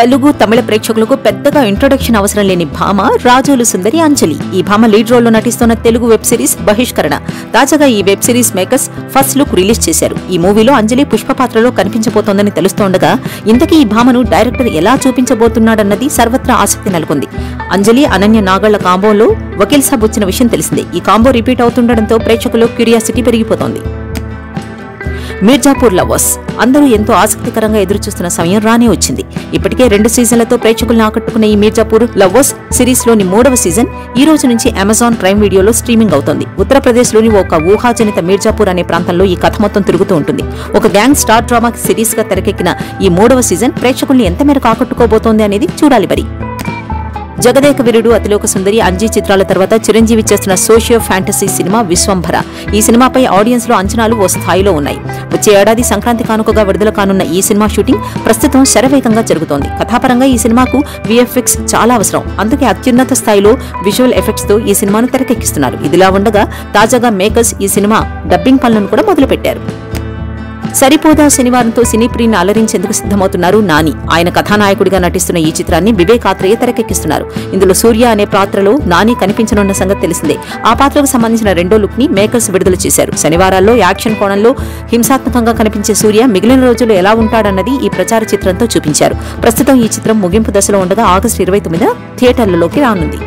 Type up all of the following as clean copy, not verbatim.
తెలుగు తమిళ ప్రేక్షకులకు పెద్దగా ఇంట్రొడక్షన్ అవసరం లేని భామ రాజోలు సుందరి అంజలి. ఈ భామ లీడ్ రోల్లో నటిస్తున్న తెలుగు వెబ్ సిరీస్ బహిష్కరణ. తాజాగా ఈ web series makers first look release చేశారు. ఈ మూవీలో అంజలి పుష్ప పాత్రలో కనిపించబోతోందని తెలుస్తోండగా ఇంతకీ ఈ భామను డైరెక్టర్ ఎలా చూపించబోతున్నాడన్నది సర్వత్రా ఆసక్తి నెలకొంది. అంజలి అనన్య నాగళ్ల కాంబోలో వకీల్ సాబ్ వచ్చిన విషయం తెలిసిందే. ఈ కాంబో రిపీట్ అవుతుండటంతో ప్రేక్షకుల్లో క్యూరియాసిటీ పెరిగిపోతోంది. మీర్జాపూర్ లవర్స్ అందరూ ఎంతో ఆసక్తికరంగా ఎదురుచూస్తున్న సమయం రానే వచ్చింది. ఇప్పటికే 2 సీజన్లతో ప్రేక్షకులను ఆకట్టుకున్న ఈ మీర్జాపూర్ లవర్స్ సిరీస్ లోని 3వ సీజన్ ఈ రోజు నుంచి అమెజాన్ ప్రైమ్ వీడియోలో స్ట్రీమింగ్ అవుతోంది. ఉత్తరప్రదేశ్ లోని ఒక ఊహాజనిత మీర్జాపూర్ అనే ప్రాంతంలో ఈ కథ మొత్తం తిరుగుతూ ఉంటుంది. ఒక గ్యాంగ్ స్టార్ డ్రామా సిరీస్ గా తెరకెక్కిన ఈ 3వ సీజన్ ప్రేక్షకుల్ని ఎంత మేరకు ఆకట్టుకోబోతోంది అనేది చూడాలి మరి. జగదేక వీరుడు, అతిలోక సుందరి, అంజీ చిత్రాల తర్వాత చిరంజీవి చేస్తున్న సోషియో ఫ్యాంటసీ సినిమా విశ్వంభర. ఈ సినిమాపై ఆడియన్స్ లో అంచనాలు ఓ స్థాయిలో ఉన్నాయి. వచ్చే ఏడాది సంక్రాంతి కానుకగా విడుదల కానున్న ఈ సినిమా షూటింగ్ ప్రస్తుతం శరవేగంగా జరుగుతోంది. కథాపరంగా ఈ సినిమాకు VFX చాలా అవసరం. అందుకే అత్యున్నత స్థాయిలో విజువల్ ఎఫెక్ట్స్ తో ఈ సినిమాను తెరకెక్కిస్తున్నారు. ఇదిలా ఉండగా తాజాగా మేకర్స్ ఈ సినిమా డబ్బింగ్ పనులను కూడా మొదలుపెట్టారు. సరిపోదా శనివారంతో సినీ ప్రియుని అలరించేందుకు సిద్ధమవుతున్నారు నాని. ఆయన కథానాయకుడిగా నటిస్తున్న ఈ చిత్రాన్ని వివేక్ ఆత్రేయ తెరకెక్కిస్తున్నారు. ఇందులో సూర్య అనే పాత్రలో నాని కనిపించనున్న సంగతి తెలిసిందే. ఆ పాత్రకు సంబంధించిన 2వ లుక్ ని మేకర్స్ విడుదల చేశారు. శనివారాల్లో యాక్షన్ కోణంలో హింసాత్మకంగా కనిపించే సూర్య మిగిలిన రోజుల్లో ఎలా ఉంటాడన్నది ఈ ప్రచార చిత్రంతో చూపించారు. ప్రస్తుతం ఈ చిత్రం ముగింపు దశలో ఉండగా ఆగస్టు 29న థియేటర్లలోకి రానుంది.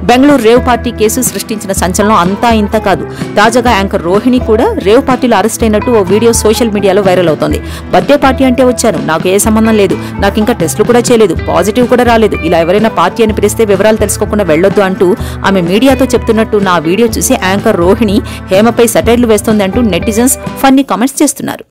బెంగళూరు రేవ్ పార్టీ కేసు సృష్టించిన సంచలనం అంతా ఇంత కాదు. తాజాగా యాంకర్ రోహిణి కూడా రేవ్ పార్టీలో అరెస్ట్ అయినట్టు ఓ వీడియో సోషల్ మీడియాలో వైరల్ అవుతోంది. బర్త్డే పార్టీ అంటే వచ్చాను, నాకు ఏ సంబంధం లేదు, నాకు ఇంకా టెస్టులు కూడా చేయలేదు, పాజిటివ్ కూడా రాలేదు, ఇలా ఎవరైనా పార్టీ అని పిలిస్తే వివరాలు తెలుసుకోకుండా వెళ్లొద్దు అంటూ ఆమె మీడియాతో చెప్తున్నట్టు నా వీడియో చూసి యాంకర్ రోహిణి హేమపై సెటైర్లు వేస్తోంది అంటూ నెటిజన్స్ ఫన్నీ కామెంట్స్ చేస్తున్నారు.